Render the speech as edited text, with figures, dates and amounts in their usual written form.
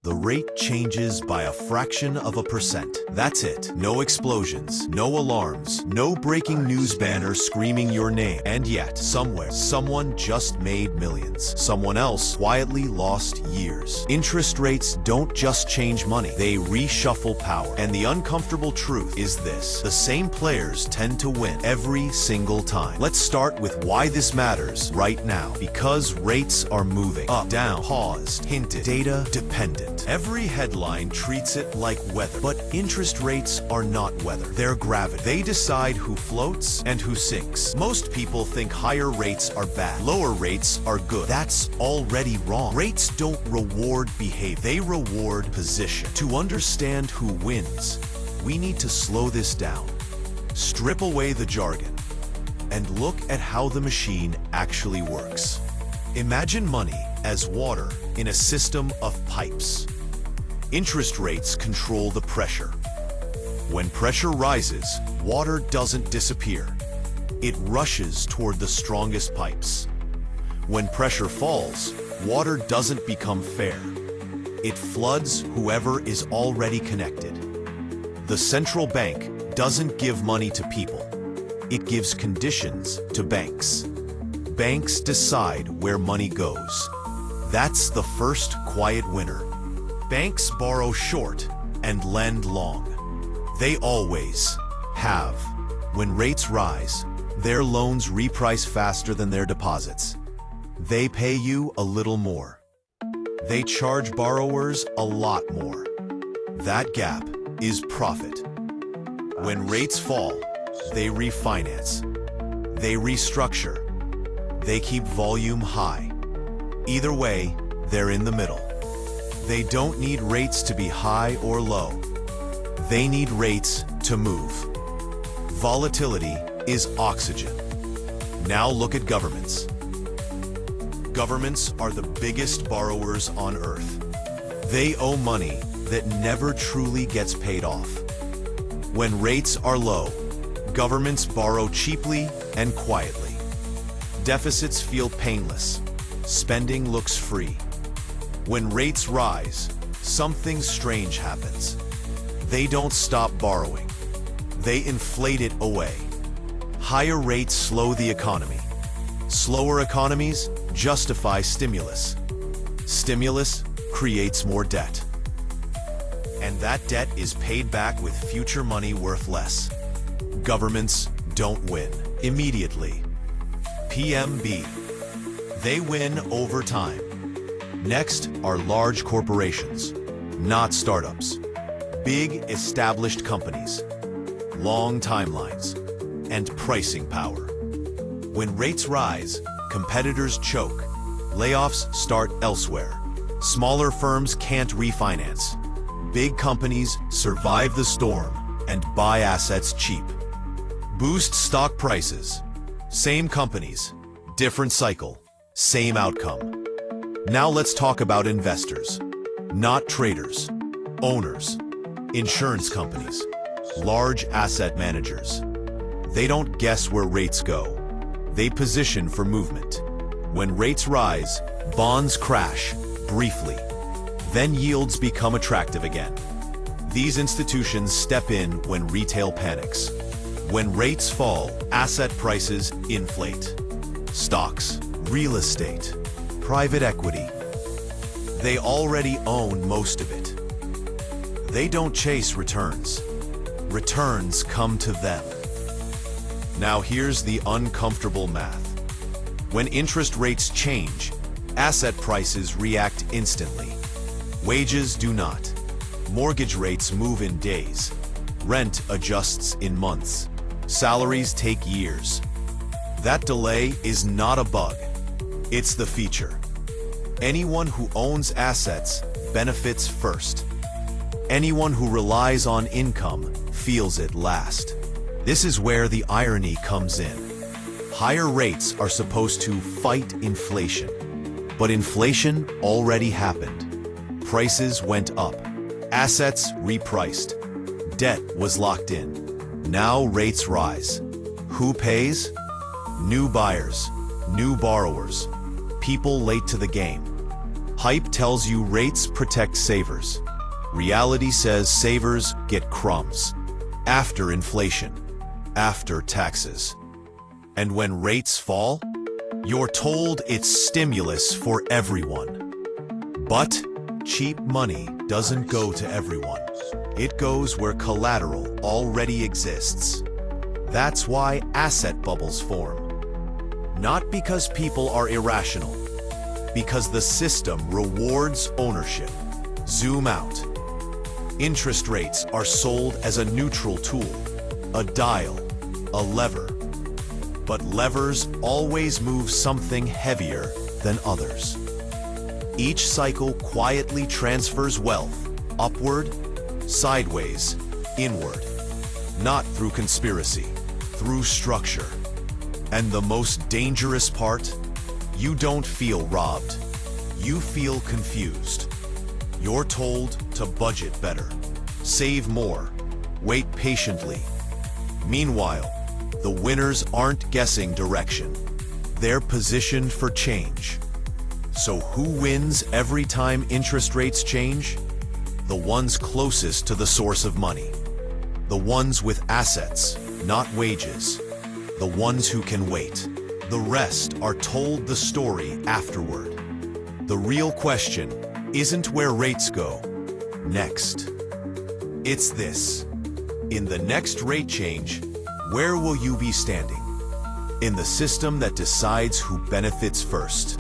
The rate changes by a fraction of a percent. That's it. No explosions, no alarms, no breaking news banner screaming your name. And yet, somewhere, someone just made millions. Someone else quietly lost years. Interest rates don't just change money, they reshuffle power. And the uncomfortable truth is this: the same players tend to win every single time. Let's start with why this matters right now. Because rates are moving up, down, paused, hinted, data dependent. Every headline treats it like weather, but interest rates are not weather. They're gravity. They decide who floats and who sinks. Most people think higher rates are bad, lower rates are good. That's already wrong. Rates don't reward behavior, they reward position. To understand who wins, we need to slow this down, strip away the jargon, and look at how the machine actually works. Imagine money as water in a system of pipes. Interest rates control the pressure. When pressure rises, water doesn't disappear. It rushes toward the strongest pipes. When pressure falls, water doesn't become fair. It floods whoever is already connected. The central bank doesn't give money to people. It gives conditions to banks. Banks decide where money goes. That's the first quiet winner. Banks borrow short and lend long. They always have. When rates rise, their loans reprice faster than their deposits. They pay you a little more. They charge borrowers a lot more. That gap is profit. When rates fall, they refinance. They restructure. They keep volume high. Either way, they're in the middle. They don't need rates to be high or low. They need rates to move. Volatility is oxygen. Now look at governments. Governments are the biggest borrowers on earth. They owe money that never truly gets paid off. When rates are low, governments borrow cheaply and quietly. Deficits feel painless. Spending looks free. When rates rise, something strange happens. They don't stop borrowing. They inflate it away. Higher rates slow the economy. Slower economies justify stimulus. Stimulus creates more debt. And that debt is paid back with future money worth less. Governments don't win immediately. PMB. They win over time. Next are large corporations, not startups. Big established companies, long timelines, and pricing power. When rates rise, competitors choke. Layoffs start elsewhere. Smaller firms can't refinance. Big companies survive the storm and buy assets cheap. Boost stock prices. Same companies, different cycle, same outcome. Now let's talk about investors. Not traders, owners, insurance companies, large asset managers. They don't guess where rates go. They position for movement. When rates rise, bonds crash briefly. Then yields become attractive again. These institutions step in when retail panics. When rates fall, asset prices inflate. Stocks, real estate, private equity. They already own most of it. They don't chase returns. Returns come to them. Now here's the uncomfortable math. When interest rates change, asset prices react instantly. Wages do not. Mortgage rates move in days. Rent adjusts in months. Salaries take years. That delay is not a bug. It's the feature. Anyone who owns assets benefits first. Anyone who relies on income feels it last. This is where the irony comes in. Higher rates are supposed to fight inflation. But inflation already happened. Prices went up. Assets repriced. Debt was locked in. Now rates rise. Who pays? New buyers, new borrowers, people late to the game. Hype tells you rates protect savers. Reality says savers get crumbs. After inflation, after taxes. And when rates fall, you're told it's stimulus for everyone. But cheap money doesn't go to everyone. It goes where collateral already exists. That's why asset bubbles form. Not because people are irrational, because the system rewards ownership. Zoom out. Interest rates are sold as a neutral tool, a dial, a lever. But levers always move something heavier than others. Each cycle quietly transfers wealth, upward, sideways, inward. Not through conspiracy, through structure. And the most dangerous part? You don't feel robbed. You feel confused. You're told to budget better, save more, wait patiently. Meanwhile, the winners aren't guessing direction. They're positioned for change. So who wins every time interest rates change? The ones closest to the source of money. The ones with assets, not wages. The ones who can wait. The rest are told the story afterward. The real question isn't where rates go next. It's this. In the next rate change, where will you be standing? In the system that decides who benefits first.